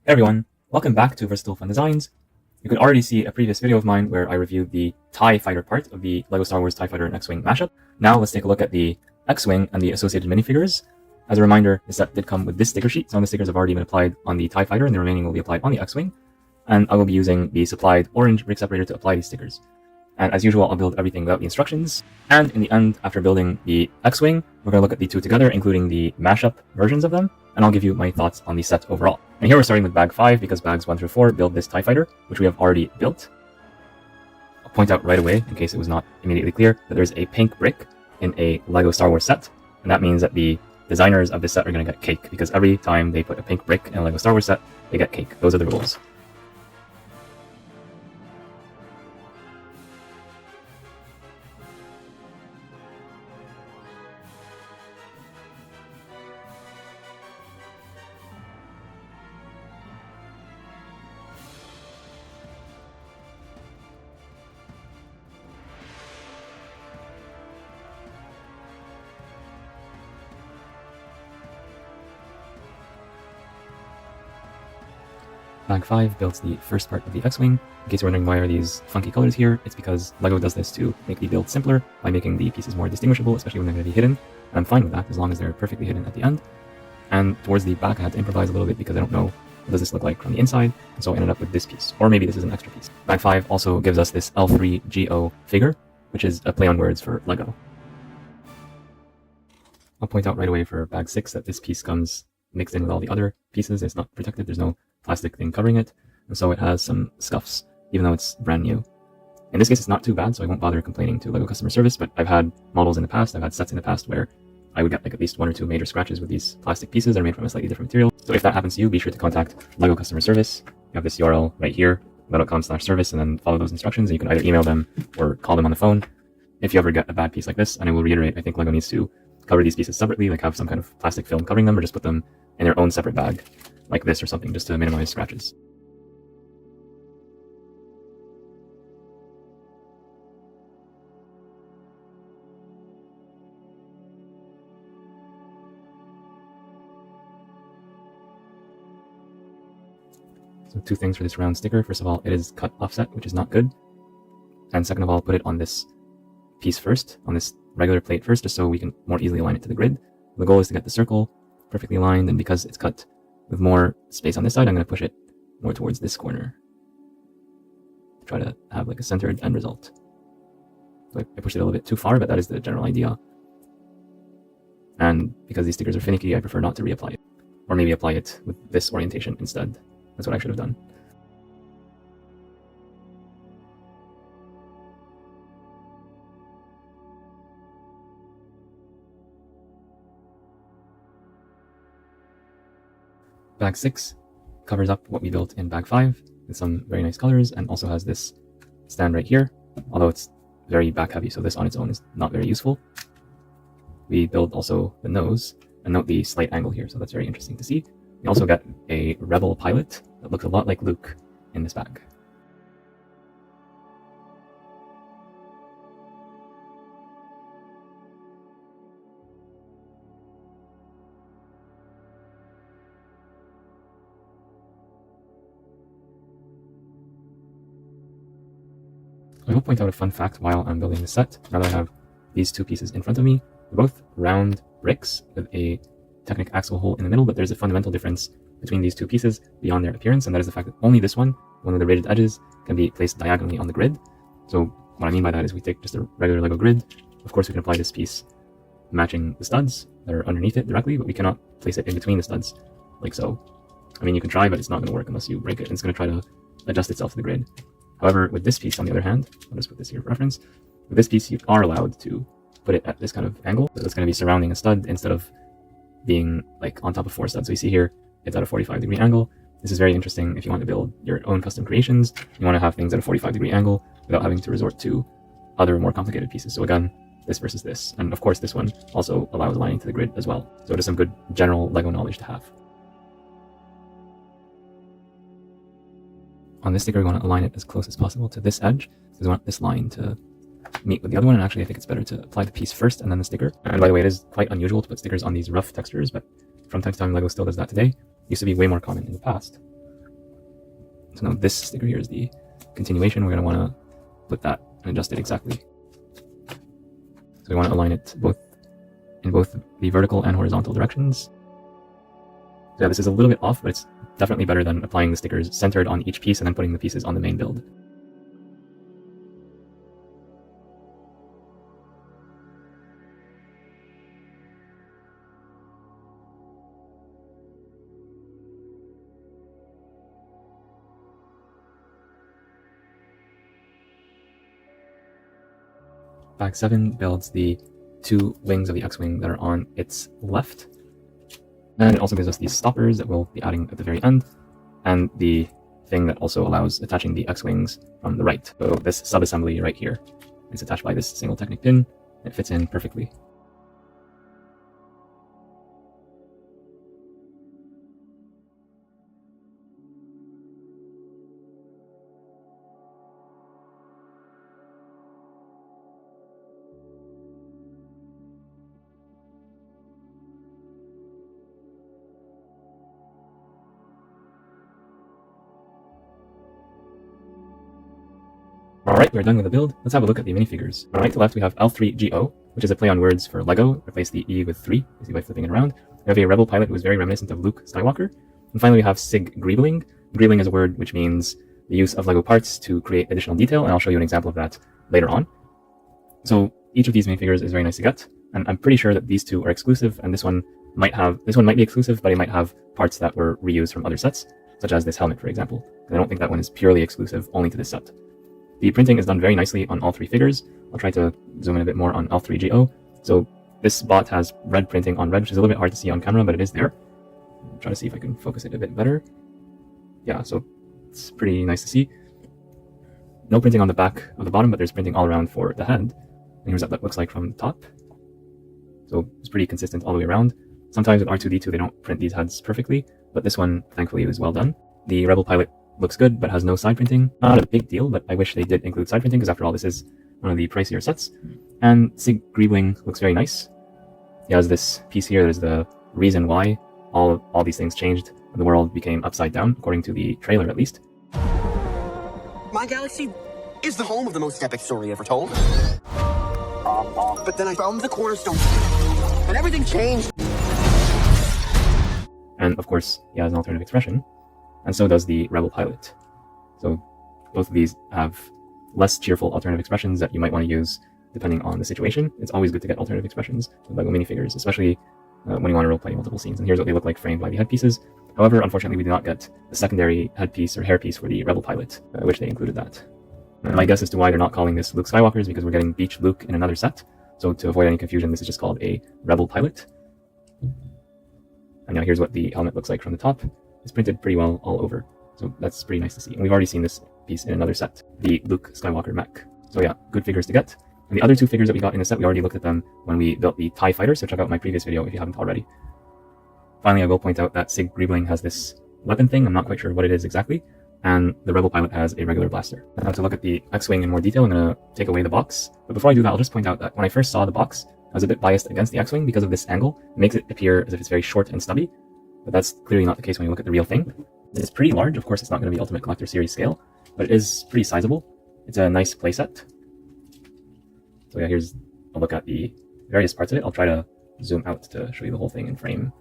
Hey everyone, welcome back to Versatile Fun Designs. You could already see a previous video of mine where I reviewed the TIE Fighter part of the LEGO Star Wars TIE Fighter and X-Wing mashup. Now let's take a look at the X-Wing and the associated minifigures. As a reminder, the set did come with this sticker sheet. Some of the stickers have already been applied on the TIE Fighter and the remaining will be applied on the X-Wing. And I will be using the supplied orange brick separator to apply these stickers. And as usual, I'll build everything without the instructions. And in the end, after building the X-Wing, we're going to look at the two together, including the mashup versions of them, and I'll give you my thoughts on the set overall. And here we're starting with bag 5, because bags 1 through 4 build this TIE Fighter, which we have already built. I'll point out right away, in case it was not immediately clear, that there's a pink brick in a LEGO Star Wars set, and that means that the designers of this set are going to get cake, because every time they put a pink brick in a LEGO Star Wars set, they get cake. Those are the rules. Bag 5 builds the first part of the X-Wing. In case you're wondering why are these funky colors here, it's because LEGO does this to make the build simpler by making the pieces more distinguishable, especially when they're going to be hidden. And I'm fine with that as long as they're perfectly hidden at the end. And towards the back I had to improvise a little bit because I don't know what does this look like from the inside, and so I ended up with this piece. Or maybe this is an extra piece. Bag 5 also gives us this L3GO figure, which is a play on words for LEGO. I'll point out right away for bag 6 that this piece comes mixed in with all the other pieces. It's not protected, there's no plastic thing covering it, and so it has some scuffs, even though it's brand new. In this case, it's not too bad, so I won't bother complaining to LEGO customer service, but I've had models in the past, I've had sets in the past where I would get like at least 1 or 2 major scratches with these plastic pieces that are made from a slightly different material. So if that happens to you, be sure to contact LEGO customer service. You have this URL right here, lego.com/service, and then follow those instructions, and you can either email them or call them on the phone if you ever get a bad piece like this. And I will reiterate, I think LEGO needs to cover these pieces separately, like have some kind of plastic film covering them, or just put them in their own separate bag, like this or something, just to minimize scratches. So 2 things for this round sticker. First of all, it is cut offset, which is not good. And second of all, put it on this piece first, on this regular plate first, just so we can more easily align it to the grid. The goal is to get the circle perfectly aligned, and because it's cut with more space on this side, I'm going to push it more towards this corner. Try to have like a centered end result. So I pushed it a little bit too far, but that is the general idea. And because these stickers are finicky, I prefer not to reapply it. Or maybe apply it with this orientation instead. That's what I should have done. Bag 6 covers up what we built in bag 5 with some very nice colors, and also has this stand right here, although it's very back heavy, so this on its own is not very useful. We build also the nose, and note the slight angle here, so that's very interesting to see. We also get a Rebel pilot that looks a lot like Luke in this bag. I will point out a fun fact while I'm building the set. Now that I have these 2 pieces in front of me, they're both round bricks with a Technic axle hole in the middle, but there's a fundamental difference between these 2 pieces beyond their appearance, and that is the fact that only this one with the raised edges, can be placed diagonally on the grid. So what I mean by that is we take just a regular LEGO grid. Of course, we can apply this piece matching the studs that are underneath it directly, but we cannot place it in between the studs like so. I mean, you can try, but it's not going to work unless you break it, and it's going to try to adjust itself to the grid. However, with this piece, on the other hand, I'll just put this here for reference. With this piece, you are allowed to put it at this kind of angle. So it's going to be surrounding a stud instead of being like on top of 4 studs. So you see here, it's at a 45-degree angle. This is very interesting if you want to build your own custom creations. You want to have things at a 45-degree angle without having to resort to other more complicated pieces. So again, this versus this. And of course, this one also allows aligning to the grid as well. So it is some good general LEGO knowledge to have. On this sticker, we want to align it as close as possible to this edge. So we want this line to meet with the other one, and actually I think it's better to apply the piece first and then the sticker. And by the way, it is quite unusual to put stickers on these rough textures, but from time to time LEGO still does that today. It used to be way more common in the past. So now this sticker here is the continuation. We're going to want to put that and adjust it exactly. So we want to align it in both the vertical and horizontal directions. So yeah, this is a little bit off, but it's definitely better than applying the stickers centered on each piece and then putting the pieces on the main build. Bag 7 builds the two wings of the X-Wing that are on its left. And it also gives us these stoppers that we'll be adding at the very end, and the thing that also allows attaching the X-Wings from the right. So this sub-assembly right here is attached by this single Technic pin. It fits in perfectly. Alright, we're done with the build. Let's have a look at the minifigures. From right to left, we have L3GO, which is a play on words for Lego. Replace the E with 3, you see by flipping it around. We have a rebel pilot who is very reminiscent of Luke Skywalker. And finally, we have Sig Greebling. Greebling is a word which means the use of Lego parts to create additional detail, and I'll show you an example of that later on. So each of these minifigures is very nice to get, and I'm pretty sure that these two are exclusive, and this one might be exclusive, but it might have parts that were reused from other sets, such as this helmet, for example. And I don't think that one is purely exclusive only to this set. The printing is done very nicely on all three figures. I'll try to zoom in a bit more on L3GO. So this bot has red printing on red, which is a little bit hard to see on camera, but it is there. I'll try to see if I can focus it a bit better. Yeah, so it's pretty nice to see. No printing on the back of the bottom, but there's printing all around for the head. And here's what that looks like from the top. So it's pretty consistent all the way around. Sometimes with R2-D2 they don't print these heads perfectly, but this one thankfully is well done. The Rebel Pilot looks good, but has no side printing. Not a big deal, but I wish they did include side printing, because after all, this is one of the pricier sets. And Sig Greebling looks very nice. He has this piece here. There's the reason why all these things changed and the world became upside down, according to the trailer at least. My galaxy is the home of the most epic story ever told. But then I found the cornerstone, and everything changed. And of course, he has an alternative expression, and so does the Rebel Pilot. So both of these have less cheerful alternative expressions that you might want to use depending on the situation. It's always good to get alternative expressions with LEGO minifigures, especially when you want to roleplay multiple scenes. And here's what they look like framed by the headpieces. However, unfortunately, we do not get a secondary headpiece or hairpiece for the Rebel Pilot. I wish they included that. And my guess as to why they're not calling this Luke Skywalker is because we're getting Beach Luke in another set. So to avoid any confusion, this is just called a Rebel Pilot. And now here's what the helmet looks like from the top. It's printed pretty well all over, so that's pretty nice to see. And we've already seen this piece in another set, the Luke Skywalker mech. So yeah, good figures to get. And the other two figures that we got in the set, we already looked at them when we built the TIE Fighter, so check out my previous video if you haven't already. Finally, I will point out that Sig Greebling has this weapon thing. I'm not quite sure what it is exactly, and the Rebel Pilot has a regular blaster. Now to look at the X-Wing in more detail, I'm going to take away the box. But before I do that, I'll just point out that when I first saw the box, I was a bit biased against the X-Wing because of this angle. It makes it appear as if it's very short and stubby, but that's clearly not the case when you look at the real thing. It's pretty large. Of course, it's not going to be Ultimate Collector Series scale, but it is pretty sizable. It's a nice playset. So yeah, here's a look at the various parts of it. I'll try to zoom out to show you the whole thing in frame.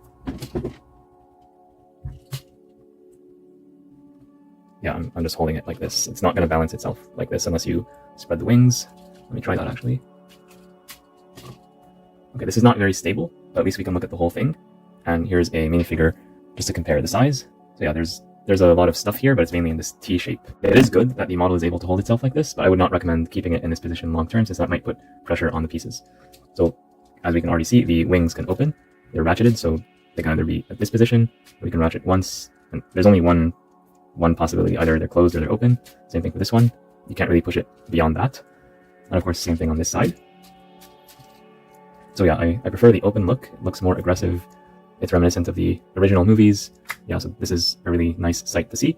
Yeah, I'm just holding it like this. It's not going to balance itself like this unless you spread the wings. Let me try that actually. Okay, this is not very stable, but at least we can look at the whole thing. And here's a minifigure just to compare the size. So yeah, there's a lot of stuff here, but it's mainly in this T shape. It is good that the model is able to hold itself like this, but I would not recommend keeping it in this position long term, since that might put pressure on the pieces. So as we can already see, the wings can open. They're ratcheted, so they can either be at this position, or we can ratchet once, and there's only one possibility. Either they're closed or they're open. Same thing for this one. You can't really push it beyond that. And of course, same thing on this side. So yeah, I prefer the open look. It looks more aggressive. It's reminiscent of the original movies. Yeah, so this is a really nice sight to see.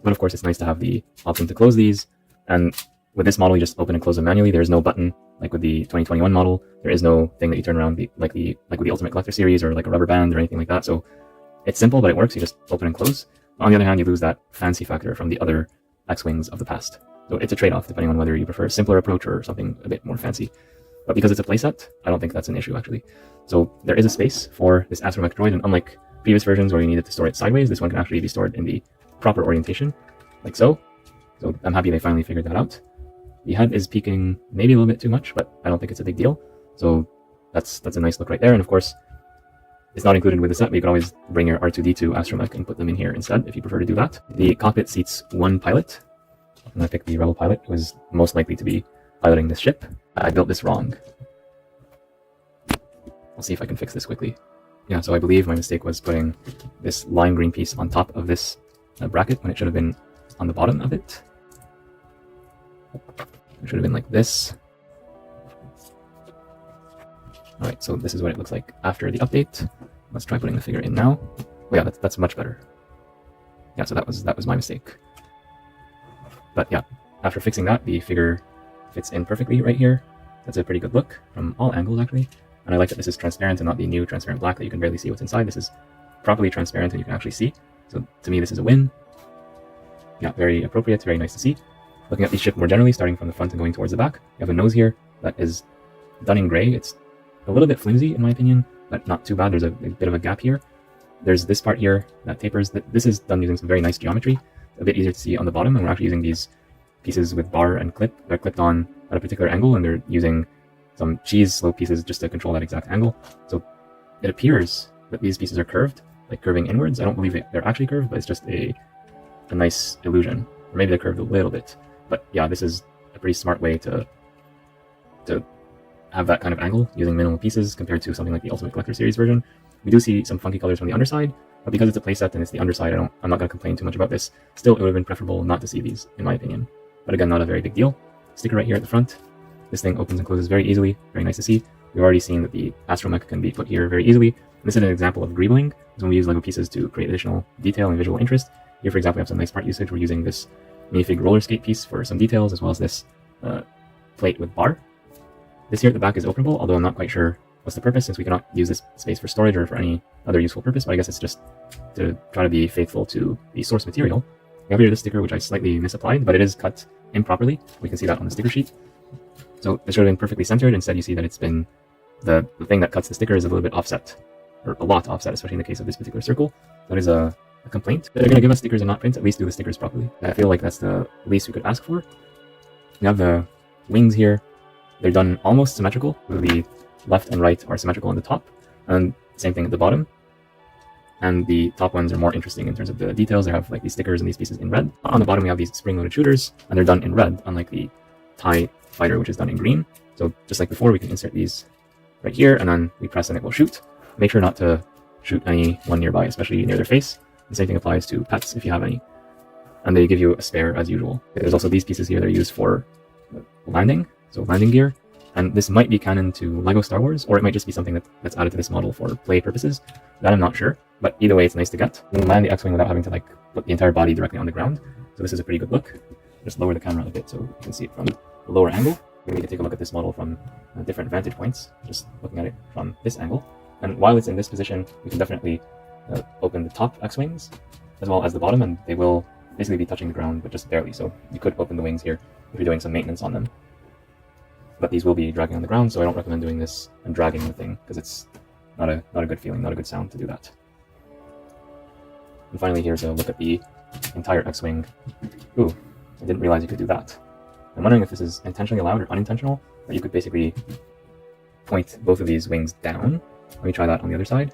But of course, it's nice to have the option to close these. And with this model, you just open and close them manually. There's no button like with the 2021 model. There is no thing that you turn around like with the Ultimate Collector Series or like a rubber band or anything like that. So it's simple, but it works. You just open and close. On the other hand, you lose that fancy factor from the other X-Wings of the past. So it's a trade-off depending on whether you prefer a simpler approach or something a bit more fancy. But because it's a playset, I don't think that's an issue actually. So there is a space for this astromech droid, and unlike previous versions where you needed to store it sideways, this one can actually be stored in the proper orientation, like so. So I'm happy they finally figured that out. The head is peaking maybe a little bit too much, but I don't think it's a big deal. So that's a nice look right there. And of course, it's not included with the set, but you can always bring your R2-D2 astromech and put them in here instead if you prefer to do that. The cockpit seats one pilot, and I picked the Rebel pilot, who is most likely to be piloting this ship. I built this wrong. I'll see if I can fix this quickly. Yeah, so I believe my mistake was putting this lime green piece on top of this bracket when it should have been on the bottom of it. It should have been like this. Alright, so this is what it looks like after the update. Let's try putting the figure in now. Oh yeah, that's much better. Yeah, so that was my mistake. But yeah, after fixing that, the figure fits in perfectly right here. That's a pretty good look from all angles actually. And I like that this is transparent and not the new transparent black that you can barely see what's inside. This is properly transparent and you can actually see. So to me, this is a win. Yeah, very appropriate, very nice to see. Looking at the ship more generally, starting from the front and going towards the back, you have a nose here that is done in gray. It's a little bit flimsy in my opinion, but not too bad. There's a bit of a gap here. There's this part here that tapers. This is done using some very nice geometry. A bit easier to see on the bottom, and we're actually using these pieces with bar and clip. They're clipped on at a particular angle, and they're using some cheese slope pieces just to control that exact angle. So it appears that these pieces are curved, like curving inwards. I don't believe they're actually curved, but it's just a nice illusion. Or maybe they're curved a little bit. But yeah, this is a pretty smart way to have that kind of angle using minimal pieces compared to something like the Ultimate Collector Series version. We do see some funky colors from the underside, but because it's a playset and it's the underside, I'm not going to complain too much about this. Still, it would have been preferable not to see these, in my opinion. But again, not a very big deal. Sticker right here at the front. This thing opens and closes very easily. Very nice to see. We've already seen that the astromech can be put here very easily. And this is an example of greebling, is when we use Lego pieces to create additional detail and visual interest. Here, for example, we have some nice part usage. We're using this minifig roller skate piece for some details, as well as this plate with bar. This here at the back is openable, although I'm not quite sure what's the purpose, since we cannot use this space for storage or for any other useful purpose, but I guess it's just to try to be faithful to the source material. We have here this sticker, which I slightly misapplied, but it is cut improperly. We can see that on the sticker sheet. So it should have been perfectly centered. Instead, you see that it's been, the thing that cuts the sticker is a little bit offset, or a lot offset, especially in the case of this particular circle. That is a complaint. If they're going to give us stickers and not print, at least do the stickers properly. I feel like that's the least we could ask for. You have the wings here. They're done almost symmetrical. The left and right are symmetrical on the top, and same thing at the bottom. And the top ones are more interesting in terms of the details. They have like these stickers and these pieces in red. On the bottom, we have these spring-loaded shooters, and they're done in red, unlike the TIE fighter, which is done in green. So just like before, we can insert these right here, and then we press and it will shoot. Make sure not to shoot anyone nearby, especially near their face. The same thing applies to pets if you have any. And they give you a spare as usual. There's also these pieces here that are used for landing, so landing gear. And this might be canon to LEGO Star Wars, or it might just be something that's added to this model for play purposes. That I'm not sure, but either way, it's nice to get. You can land the X-Wing without having to like put the entire body directly on the ground. So this is a pretty good look. Just lower the camera a bit so you can see it from the lower angle. We need to take a look at this model from different vantage points, just looking at it from this angle. And while it's in this position, we can definitely open the top X-Wings as well as the bottom, and they will basically be touching the ground, but just barely. So you could open the wings here if you're doing some maintenance on them. But these will be dragging on the ground, so I don't recommend doing this and dragging the thing, because it's not a good feeling, not a good sound to do that. And finally, here's a look at the entire X-Wing. Ooh, I didn't realize you could do that. I'm wondering if this is intentionally allowed or unintentional, but you could basically point both of these wings down. Let me try that on the other side.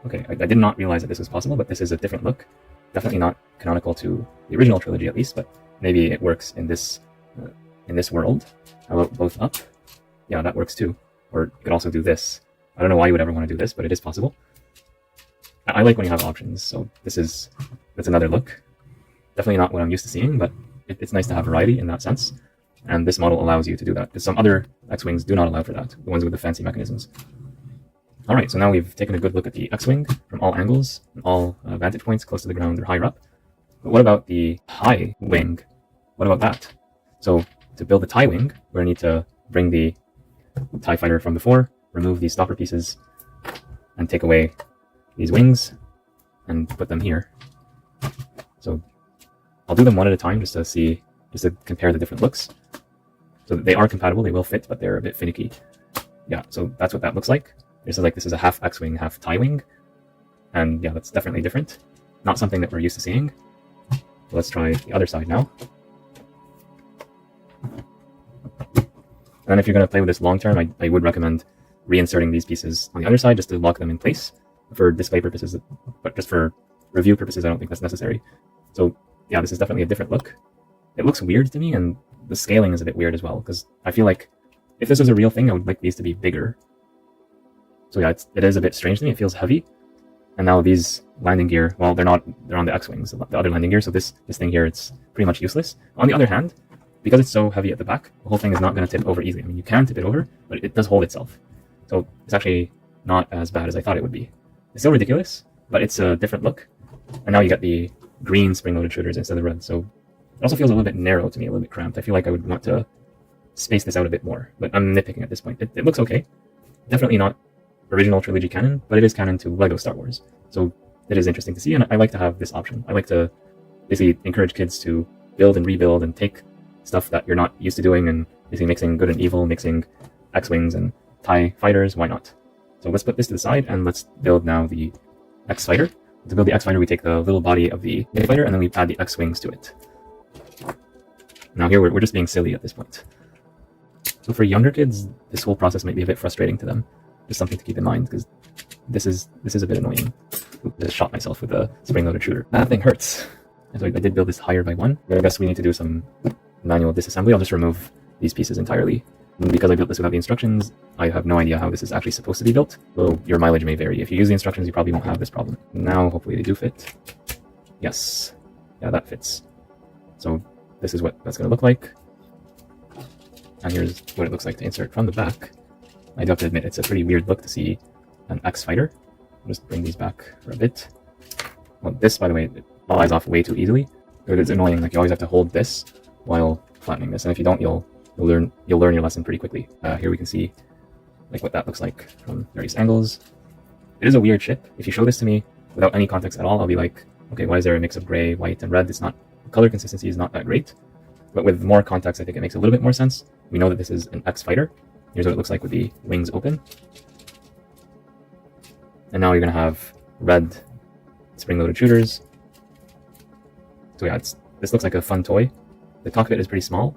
Okay, I did not realize that this was possible, but this is a different look. Definitely not canonical to the original trilogy, at least, but maybe it works in this world. How about both up? Yeah, that works too. Or you could also do this. I don't know why you would ever want to do this, but it is possible. I like when you have options, so that's another look. Definitely not what I'm used to seeing, but it's nice to have variety in that sense. And this model allows you to do that, because some other X-Wings do not allow for that, the ones with the fancy mechanisms. Alright, so now we've taken a good look at the X-Wing from all angles, and all vantage points close to the ground or higher up. But what about the TIE wing? What about that? So to build the TIE wing, we're going to need to bring the TIE fighter from before, remove these stopper pieces, and take away these wings, and put them here. So I'll do them one at a time just to compare the different looks. So they are compatible, they will fit, but they're a bit finicky. Yeah, so that's what that looks like. This is a half X-Wing, half TIE Wing. And yeah, that's definitely different. Not something that we're used to seeing. So let's try the other side now. And if you're going to play with this long term, I would recommend reinserting these pieces on the other side just to lock them in place for display purposes, but just for review purposes, I don't think that's necessary. So yeah, this is definitely a different look. It looks weird to me, and the scaling is a bit weird as well, because I feel like if this was a real thing, I would like these to be bigger. So yeah, it is a bit strange to me. It feels heavy. And now these landing gear, well, they're on the X-Wings, the other landing gear, so this thing here, it's pretty much useless. On the other hand, because it's so heavy at the back, the whole thing is not going to tip over easily. I mean, you can tip it over, but it does hold itself. So it's actually not as bad as I thought it would be. It's still ridiculous, but it's a different look. And now you get the green spring-loaded shooters instead of red, so it also feels a little bit narrow to me, a little bit cramped. I feel like I would want to space this out a bit more, but I'm nitpicking at this point. It looks okay. Definitely not original trilogy canon, but it is canon to LEGO Star Wars. So it is interesting to see, and I like to have this option. I like to basically encourage kids to build and rebuild and take stuff that you're not used to doing and basically mixing good and evil, mixing X-Wings and TIE fighters, why not? So let's put this to the side and let's build now the X-Fighter. To build the X-Fighter, we take the little body of the Minifighter and then we add the X-Wings to it. Now here we're just being silly at this point. So for younger kids, this whole process might be a bit frustrating to them. Just something to keep in mind, because this is a bit annoying. I just shot myself with a spring-loaded shooter. That thing hurts. And so I did build this higher by one. I guess we need to do some manual disassembly. I'll just remove these pieces entirely. And because I built this without the instructions, I have no idea how this is actually supposed to be built. So your mileage may vary. If you use the instructions, you probably won't have this problem. Now, hopefully they do fit. Yes. Yeah, that fits. So this is what that's going to look like. And here's what it looks like to insert from the back. I do have to admit, it's a pretty weird look to see an X-Fighter. I'll just bring these back for a bit. Well, this, by the way, it flies off way too easily. It's annoying, like you always have to hold this while flattening this, and if you don't, you'll learn your lesson pretty quickly. Here we can see like what that looks like from various angles. It is a weird ship. If you show this to me without any context at all, I'll be like, okay, why is there a mix of gray, white, and red? It's not, the color consistency is not that great. But with more context, I think it makes a little bit more sense. We know that this is an X-Fighter. Here's what it looks like with the wings open. And now you're going to have red spring-loaded shooters. So yeah, this looks like a fun toy. The cockpit is pretty small.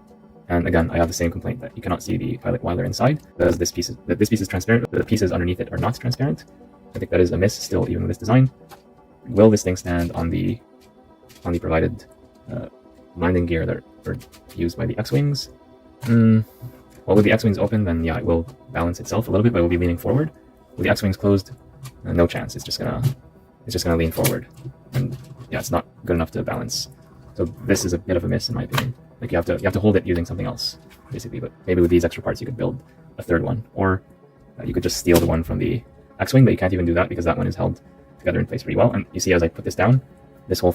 And again, I have the same complaint that you cannot see the pilot while they're inside. Because this piece is transparent, but the pieces underneath it are not transparent. I think that is a miss still, even with this design. Will this thing stand on the provided landing gear that are used by the X-Wings? Well, with the X-Wings open, then yeah, it will balance itself a little bit, but it will be leaning forward. With the X-Wings closed, no chance. It's just gonna lean forward, and yeah, it's not good enough to balance. So this is a bit of a miss in my opinion. Like you have to hold it using something else, basically. But maybe with these extra parts, you could build a third one, or you could just steal the one from the X-Wing. But you can't even do that because that one is held together in place pretty well. And you see, as I put this down, this whole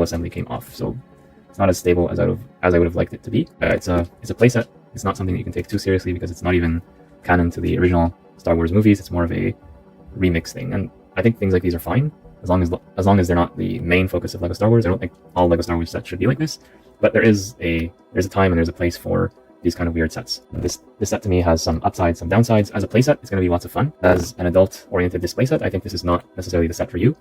assembly came off. So it's not as stable as I would have liked it to be. It's a playset. It's not something that you can take too seriously because it's not even canon to the original Star Wars movies. It's more of a remix thing, and I think things like these are fine as long as they're not the main focus of LEGO Star Wars. I don't think all LEGO Star Wars sets should be like this, but there's a time and there's a place for these kind of weird sets. This set to me has some upsides, some downsides. As a playset, it's going to be lots of fun. As an adult-oriented display set, I think this is not necessarily the set for you.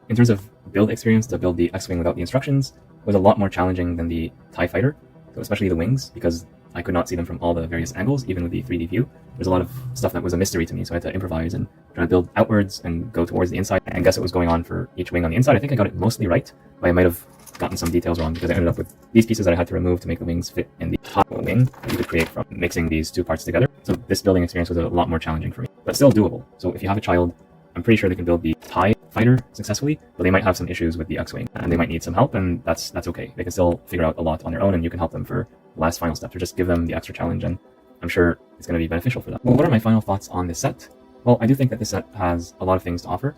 In terms of build experience, to build the X-Wing without the instructions was a lot more challenging than the TIE Fighter, so especially the wings, because I could not see them from all the various angles, even with the 3D view. There's a lot of stuff that was a mystery to me, so I had to improvise and try to build outwards and go towards the inside and guess what was going on for each wing on the inside. I think I got it mostly right, but I might have gotten some details wrong because I ended up with these pieces that I had to remove to make the wings fit in the top wing that you could create from mixing these two parts together. So this building experience was a lot more challenging for me, but still doable. So if you have a child, I'm pretty sure they can build the TIE Fighter successfully, but they might have some issues with the X-Wing and they might need some help, and that's okay. They can still figure out a lot on their own, and you can help them for the last final steps, or just give them the extra challenge, and I'm sure it's going to be beneficial for them. Well, what are my final thoughts on this set? Well, I do think that this set has a lot of things to offer.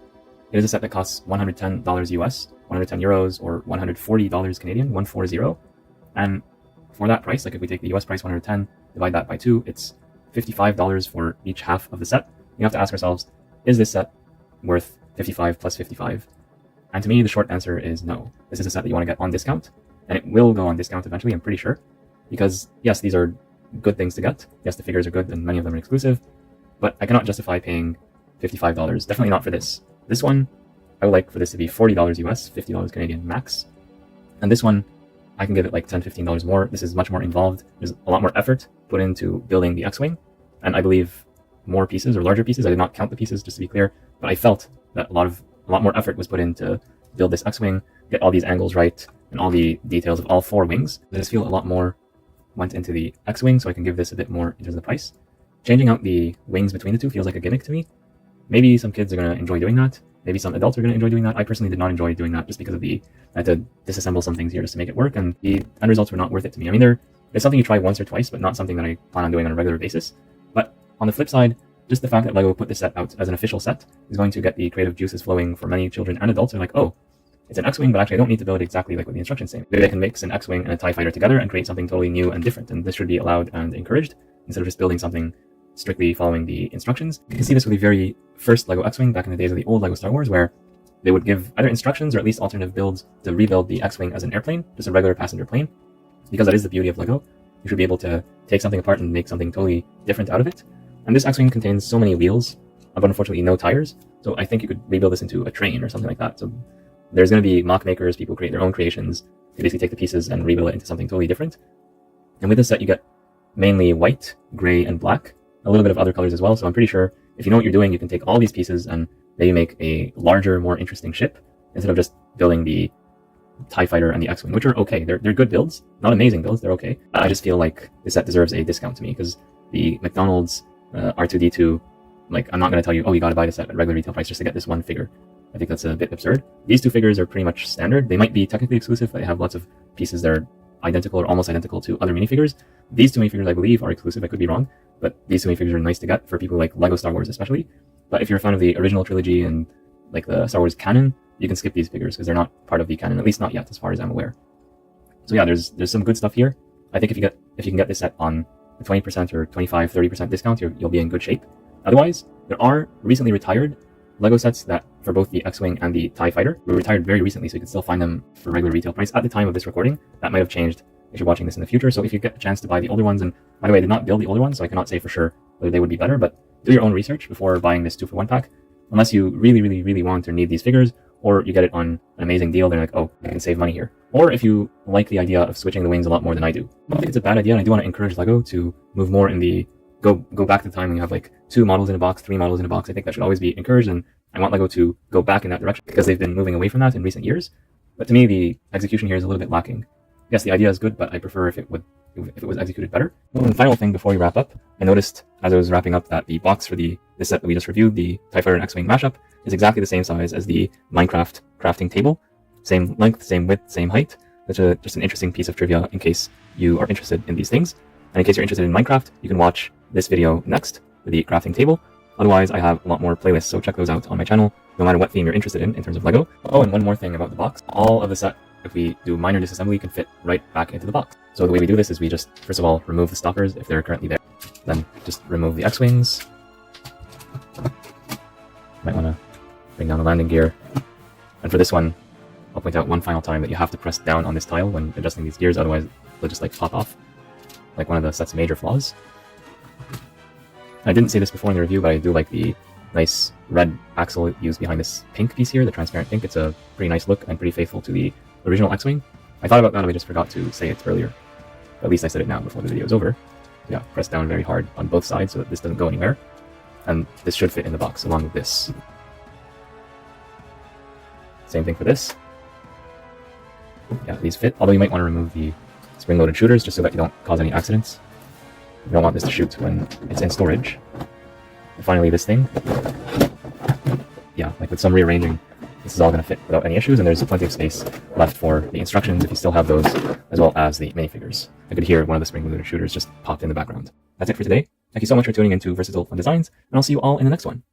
It is a set that costs $110 US, 110 euros, or $140 Canadian, 140. And for that price, like if we take the US price 110, divide that by 2, it's $55 for each half of the set. You have to ask ourselves, is this set worth 55 plus 55? And to me, the short answer is no. This is a set that you want to get on discount, and it will go on discount eventually, I'm pretty sure. Because yes, these are good things to get. Yes, the figures are good and many of them are exclusive, but I cannot justify paying $55. Definitely not for this. This one, I would like for this to be $40 US, $50 Canadian max. And this one, I can give it like $10, $15 more. This is much more involved. There's a lot more effort put into building the X-Wing. And I believe more pieces or larger pieces. I did not count the pieces, just to be clear, but I felt that a lot more effort was put in to build this X-Wing, get all these angles right, and all the details of all 4 wings. I just feel a lot more went into the X-Wing, so I can give this a bit more in terms of the price. Changing out the wings between the two feels like a gimmick to me. Maybe some kids are going to enjoy doing that. Maybe some adults are going to enjoy doing that. I personally did not enjoy doing that just because of I had to disassemble some things here just to make it work, and the end results were not worth it to me. I mean, it's something you try once or twice, but not something that I plan on doing on a regular basis. But on the flip side, just the fact that LEGO put this set out as an official set is going to get the creative juices flowing for many children and adults. They're like, oh, it's an X-Wing, but actually I don't need to build exactly like what the instructions say. Maybe I can mix an X-Wing and a TIE fighter together and create something totally new and different, and this should be allowed and encouraged instead of just building something strictly following the instructions. You can see this with the very first LEGO X-Wing back in the days of the old LEGO Star Wars, where they would give either instructions or at least alternative builds to rebuild the X-Wing as an airplane, just a regular passenger plane, because that is the beauty of LEGO. You should be able to take something apart and make something totally different out of it. And this X-Wing contains so many wheels, but unfortunately no tires, so I think you could rebuild this into a train or something like that. So there's going to be mock makers, people create their own creations, they basically take the pieces and rebuild it into something totally different. And with this set you get mainly white, gray, and black, a little bit of other colors as well, so I'm pretty sure if you know what you're doing, you can take all these pieces and maybe make a larger, more interesting ship, instead of just building the TIE fighter and the X-Wing, which are okay. They're good builds, not amazing builds, they're okay. I just feel like this set deserves a discount to me, because the McDonald's R2-D2, like, I'm not going to tell you, oh, you got to buy this at regular retail price just to get this one figure. I think that's a bit absurd. These 2 figures are pretty much standard. They might be technically exclusive, but they have lots of pieces that are identical or almost identical to other minifigures. These 2 minifigures, I believe, are exclusive. I could be wrong, but these 2 minifigures are nice to get for people like LEGO Star Wars especially. But if you're a fan of the original trilogy and like the Star Wars canon, you can skip these figures because they're not part of the canon, at least not yet, as far as I'm aware. So yeah, there's some good stuff here. I think if you can get this set on a 20% or 25, 30% discount, you'll be in good shape. Otherwise, there are recently retired LEGO sets that for both the X-Wing and the TIE fighter were retired very recently, so you can still find them for regular retail price at the time of this recording. That might have changed if you're watching this in the future. So if you get a chance to buy the older ones, and by the way, I did not build the older ones, so I cannot say for sure whether they would be better, but do your own research before buying this 2-for-1 pack, unless you really, really, really want or need these figures, or you get it on an amazing deal, then you're like, oh, I can save money here. Or if you like the idea of switching the wings a lot more than I do. I don't think it's a bad idea, and I do want to encourage LEGO to move more in the go back to the time when you have like 2 models in a box, 3 models in a box. I think that should always be encouraged, and I want LEGO to go back in that direction because they've been moving away from that in recent years. But to me, the execution here is a little bit lacking. Yes, the idea is good, but I prefer if it was executed better. One final thing before we wrap up, I noticed as I was wrapping up that the box for this set that we just reviewed, the TIE Fighter and X-Wing mashup, is exactly the same size as the Minecraft crafting table. Same length, same width, same height. That's just an interesting piece of trivia in case you are interested in these things. And in case you're interested in Minecraft, you can watch this video next for the crafting table. Otherwise, I have a lot more playlists, so check those out on my channel, no matter what theme you're interested in terms of LEGO. Oh, and one more thing about the box. All of the set, if we do minor disassembly, can fit right back into the box. So the way we do this is we just, first of all, remove the stoppers if they're currently there. Then just remove the X-Wings. Might want to bring down the landing gear. And for this one, I'll point out one final time that you have to press down on this tile when adjusting these gears, otherwise they'll just like pop off. Like one of the set's major flaws. I didn't say this before in the review, but I do like the nice red axle used behind this pink piece here, the transparent pink. It's a pretty nice look and pretty faithful to the original X-Wing. I thought about that, but I just forgot to say it earlier. But at least I said it now before the video is over. Yeah, press down very hard on both sides so that this doesn't go anywhere. And this should fit in the box along with this. Same thing for this. Yeah, these fit, although you might want to remove the spring-loaded shooters just so that you don't cause any accidents. You don't want this to shoot when it's in storage. And finally, this thing. Yeah, like with some rearranging, this is all going to fit without any issues, and there's plenty of space left for the instructions if you still have those, as well as the minifigures. I could hear one of the spring-loaded shooters just popped in the background. That's it for today. Thank you so much for tuning in to Versatile Fun Designs, and I'll see you all in the next one.